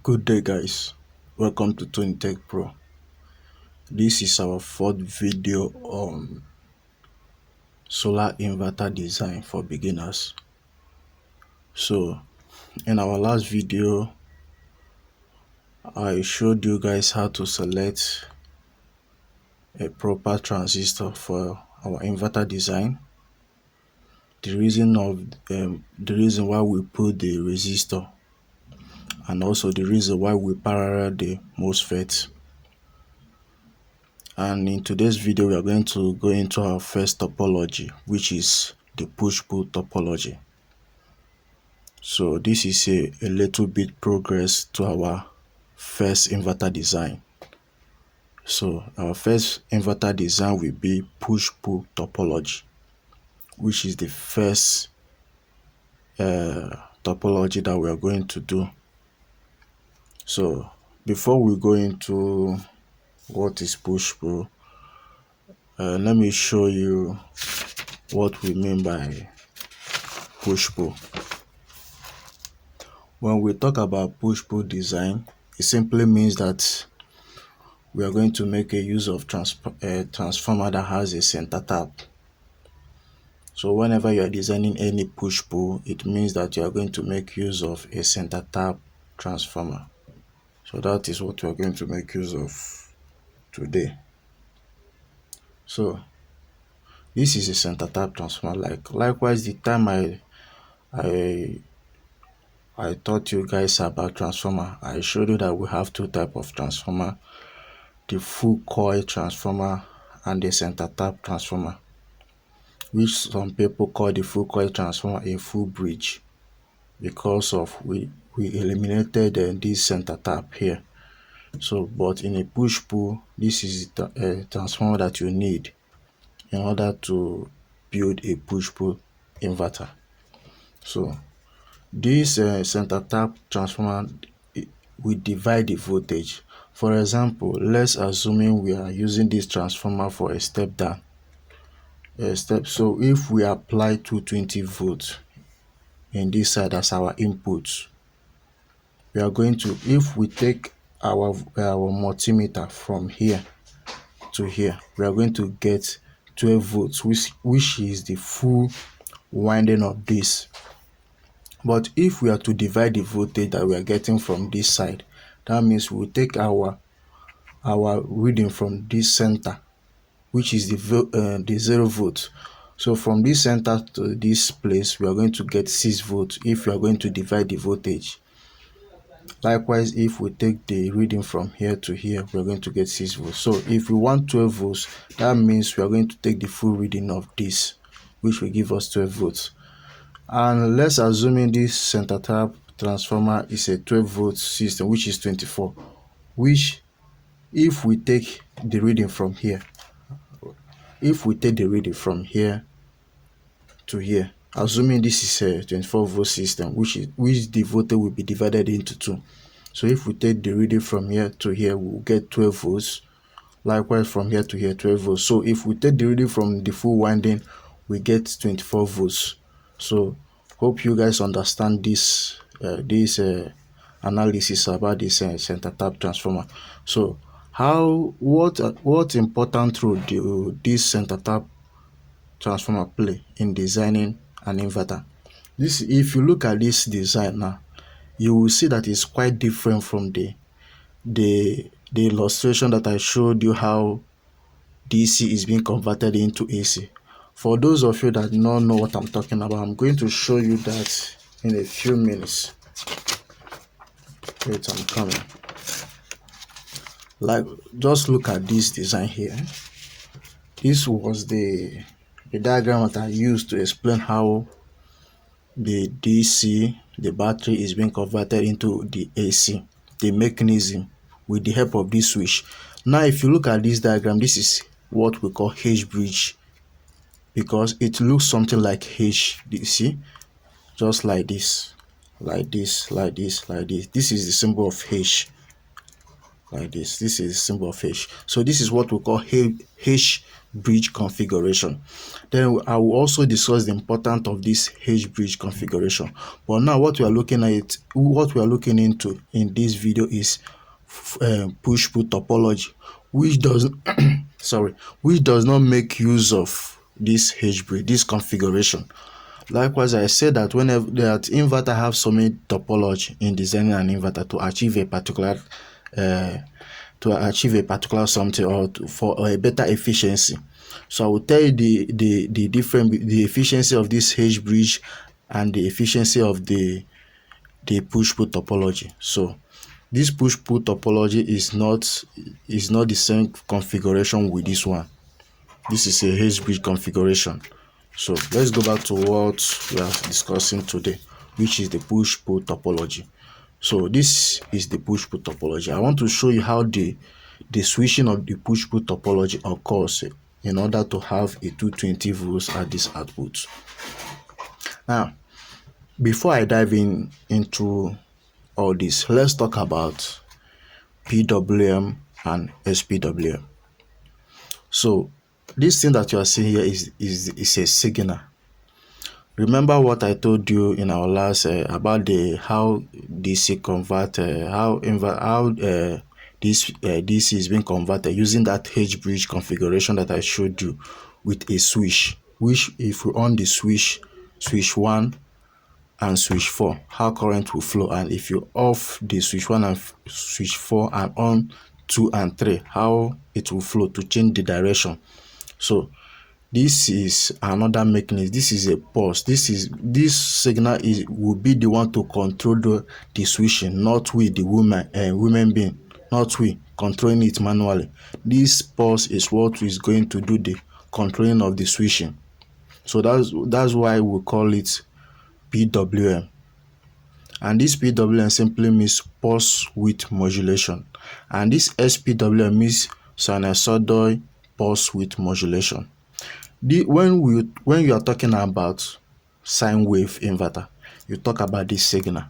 Good day, guys. Welcome to Tony Tech Pro. This is our fourth video on solar inverter design for beginners. So in our last video, I showed you guys how to select a proper transistor for our inverter design. The reason why we put the resistor, and also the reason why we parallel the MOSFET. And in today's video, we are going to go into our first topology, which is the push-pull topology. So this is a little bit progress to our first inverter design. So our first inverter design will be push-pull topology, which is the first topology that we are going to do. So before we go into what is push-pull, let me show you what we mean by push-pull. When we talk about push-pull design, it simply means that we are going to make a use of transformer that has a center tap. So whenever you are designing any push-pull, it means that you are going to make use of a center tap transformer. So that is what we are going to make use of today. So this is a center tap transformer. Likewise, the time I taught you guys about transformer, I showed you that we have two types of transformer: the full coil transformer and the center tap transformer, which some people call the full coil transformer a full bridge, because of we eliminated this center tap here. So but in a push-pull, this is the transformer that you need in order to build a push-pull inverter. So this center tap transformer will divide the voltage. For example, let's assume we are using this transformer for a step down. So if we apply 220 volts in this side as our input, we are going to, if we take our multimeter from here to here, we are going to get 12 volts, which is the full winding of this. But if we are to divide the voltage that we are getting from this side, that means we will take our reading from this center, which is the 0 volt. So from this center to this place, we are going to get 6 volts if we are going to divide the voltage. Likewise, if we take the reading from here to here, we are going to get 6 volts. So if we want 12 volts, that means we are going to take the full reading of this, which will give us 12 volts. And let's assume this center tap transformer is a 12 volt system, which is 24, which if we take the reading from here, to here, assuming this is a 24 volt system, which the voltage will be divided into 2. So if we take the reading from here to here, we'll get 12 volts. Likewise, from here to here, 12 volts. So if we take the reading from the full winding, we get 24 volts. So hope you guys understand this analysis about this center tap transformer. So what important role do this center tap transformer play in designing an inverter? If you look at this design now, you will see that it's quite different from the illustration that I showed you, how DC is being converted into AC. For those of you that don't know what I'm talking about, I'm going to show you that in a few minutes. Wait, I'm coming. Just look at this design here. This was the diagram that I used to explain how the DC, the battery, is being converted into the AC, the mechanism, with the help of this switch. Now if you look at this diagram, this is what we call H bridge, because it looks something like H. You see, just like this, like this, like this, like this. This is the symbol of H. like this. This is a symbol of H. So this is what we call H bridge configuration. Then I will also discuss the importance of this H bridge configuration. But now what we are looking into in this video is push-pull topology, which does which does not make use of this H bridge, this configuration. Likewise, I said that whenever that inverter have so many topology in designing an inverter to achieve a particular something, or for a better efficiency. So I will tell you the difference, the efficiency of this H bridge and the efficiency of the push-pull topology. So this push-pull topology is not the same configuration with this one. This is a H bridge configuration. So let's go back to what we are discussing today, which is the push-pull topology. So this is the push-pull topology. I want to show you how the switching of the push-pull topology occurs in order to have a 220 volts at this output. Now, before I dive into all this, let's talk about PWM and SPWM. So this thing that you are seeing here is a signal. Remember what I told you in our last about how DC converter, how this DC is being converted using that H bridge configuration that I showed you with a switch. Which, if we on the switch 1 and switch 4, how current will flow, and if you off the switch 1 and switch 4 and on 2 and 3, how it will flow to change the direction. So this is another mechanism. This is a pulse. This signal will be the one to control the switching, not we, the women being, not we controlling it manually. This pulse is what is going to do the controlling of the switching. So that's why we call it PWM. And this PWM simply means pulse width modulation, and this SPWM means sinusoidal pulse width modulation. When you are talking about sine wave inverter, you talk about this signal.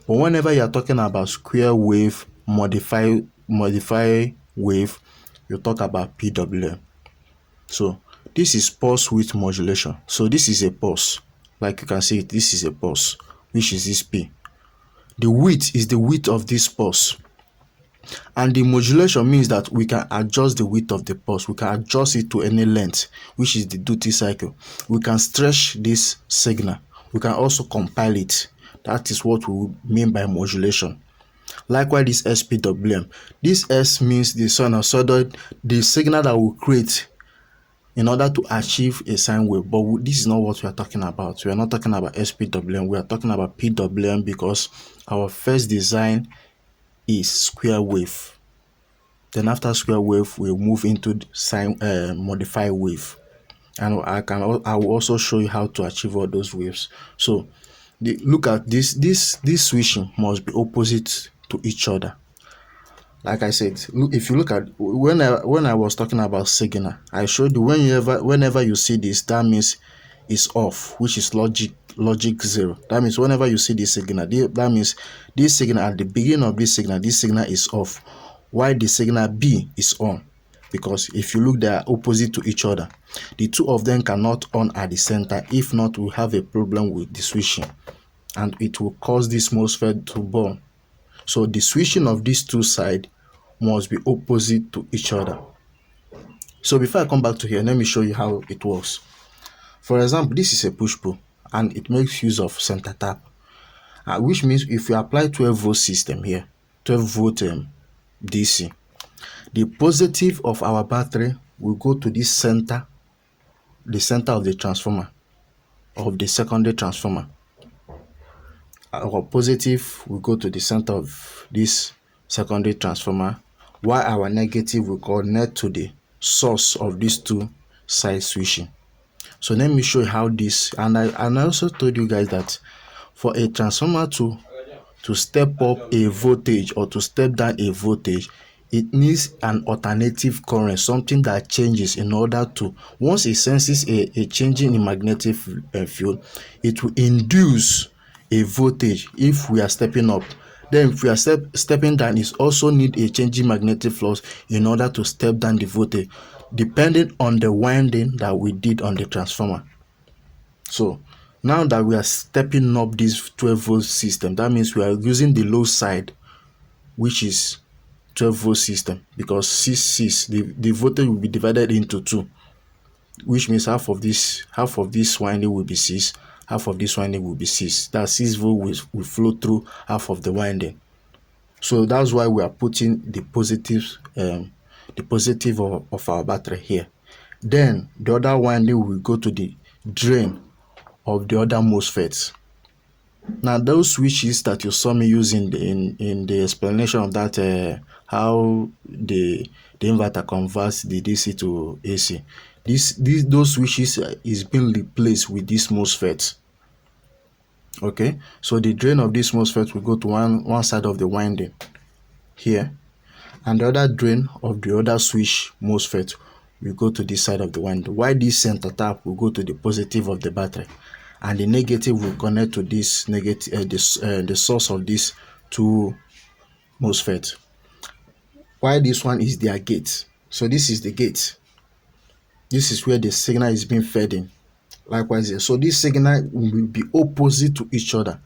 But whenever you are talking about square wave modify wave, you talk about PWM. So this is pulse width modulation. So this is a pulse. Like you can see, this is a pulse, which is this P. The width is the width of this pulse. And the modulation means that we can adjust the width of the pulse. We can adjust it to any length, which is the duty cycle. We can stretch this signal. We can also compile it. That is what we mean by modulation. Likewise, this SPWM. This S means the sinusoidal, the signal that we create in order to achieve a sine wave. But this is not what we are talking about. We are not talking about SPWM. We are talking about PWM because our first design is square wave. Then after square wave, we move into sine modify wave, and I will also show you how to achieve all those waves. So look at this switching must be opposite to each other. Like I said, if you look at when I was talking about signal, I showed you whenever you see this, that means it's off, which is logic 0. That means whenever you see this signal, that means this signal at the beginning of this signal is off, while the signal B is on. Because if you look, they are opposite to each other. The two of them cannot on at the center. If not, we have a problem with the switching, and it will cause this MOSFET to burn. So the switching of these two sides must be opposite to each other. So before I come back to here, let me show you how it works. For example, this is a push-pull, and it makes use of center tap, which means if you apply 12 volt system here, 12 volt DC, the positive of our battery will go to this center, the center of the transformer, of the secondary transformer. Our positive will go to the center of this secondary transformer, while our negative will connect to the source of these two side switching. So let me show you how this, and I also told you guys that for a transformer to step up a voltage or to step down a voltage, it needs an alternative current, something that changes in order to, once it senses a changing in magnetic field, it will induce a voltage if we are stepping up. Then if we are stepping down, it also need a changing magnetic flux in order to step down the voltage, depending on the winding that we did on the transformer. So now that we are stepping up this 12 volt system, that means we are using the low side, which is 12 volt system, because 6 the voltage will be divided into 2, which means half of this winding will be 6, half of this winding will be 6. That 6 volt will flow through half of the winding. So that's why we are putting the positive of our battery here. Then the other winding will go to the drain of the other MOSFETs. Now those switches that you saw me using in the explanation of that how the inverter converts the DC to AC, those switches is being replaced with these MOSFETs. Okay, so the drain of this MOSFET will go to one side of the winding here, and the other drain of the other switch MOSFET will go to this side of the winding, while this center tap will go to the positive of the battery, and the negative will connect to this negative the source of this two MOSFET, while this one is their gate. So this is the gate. This is where the signal is being fed in. Likewise here. So this signal will be opposite to each other.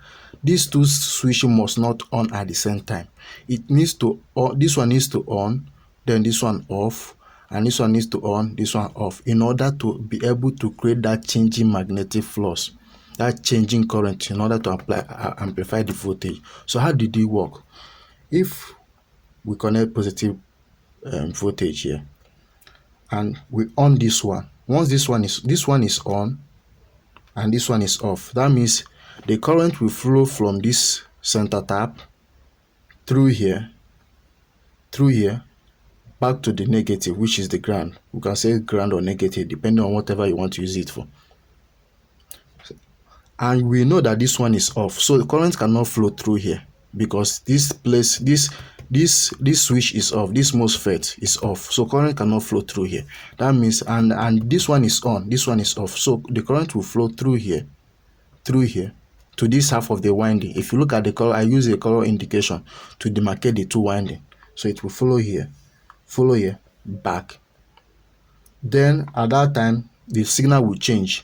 These two switches must not on at the same time. It needs to on, this one needs to on, then this one off, and this one needs to on, this one off, in order to be able to create that changing magnetic flux, that changing current, in order to amplify the voltage. So how did it work? If we connect positive voltage here, and we on this one, once this one is on and this one is off, that means the current will flow from this center tap through here back to the negative, which is the ground. We can say ground or negative depending on whatever you want to use it for. And we know that this one is off, so the current cannot flow through here, because this switch is off, this MOSFET is off, so current cannot flow through here. That means and this one is on, this one is off, so the current will flow through here to this half of the winding. If you look at the color, I use a color indication to demarcate the two winding, so it will follow here, back. Then at that time the signal will change.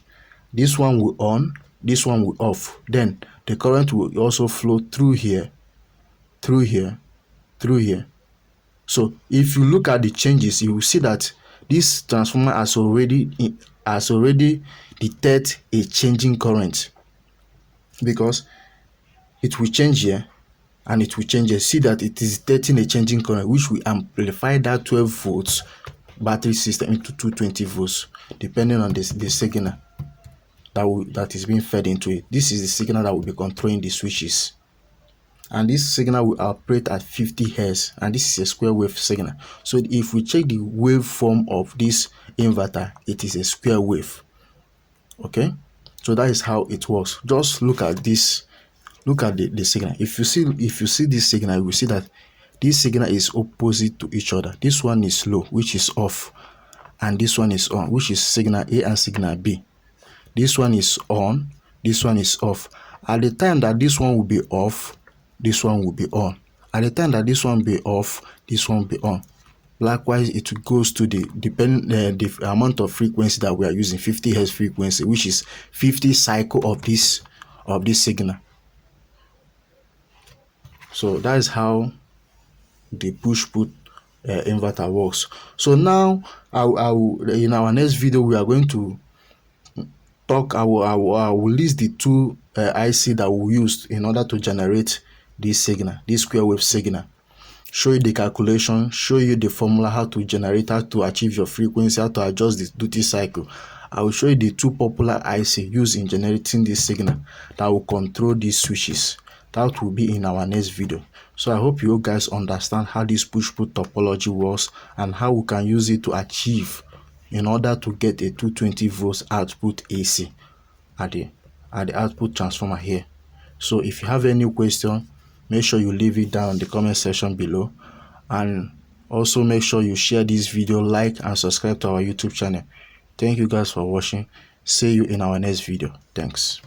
This one will on, this one will off. Then the current will also flow through here. So if you look at the changes, you will see that this transformer has already detected a changing current, because it will change here and it will change here. See that it is detecting a changing current, which will amplify that 12 volts battery system into 220 volts, depending on the signal that is being fed into it. This is the signal that will be controlling the switches, and this signal will operate at 50 Hz, and this is a square wave signal. So if we check the waveform of this inverter, it is a square wave. Okay, so that is how it works. Just look at this, look at the signal. If you see this signal, you will see that this signal is opposite to each other. This one is low, which is off, and this one is on, which is signal A and signal B. This one is on, this one is off. At the time that this one will be off, this one will be on. At the time that this one will be off, this one will be on. Likewise, it goes to the amount of frequency that we are using, 50 Hz frequency, which is 50 cycle of this signal. So that is how the push-pull inverter works. So now I will in our next video we are going to talk. I will list the two IC that we used in order to generate this signal, this square wave signal. Show you the calculation, show you the formula, how to generate, how to achieve your frequency, how to adjust the duty cycle. I will show you the two popular IC used in generating this signal that will control these switches. That will be in our next video. So I hope you guys understand how this push-pull topology works and how we can use it to achieve in order to get a 220 volts output AC at the output transformer here. So if you have any question, make sure you leave it down in the comment section below, and also make sure you share this video, like and subscribe to our YouTube channel. Thank you guys for watching. See you in our next video. Thanks.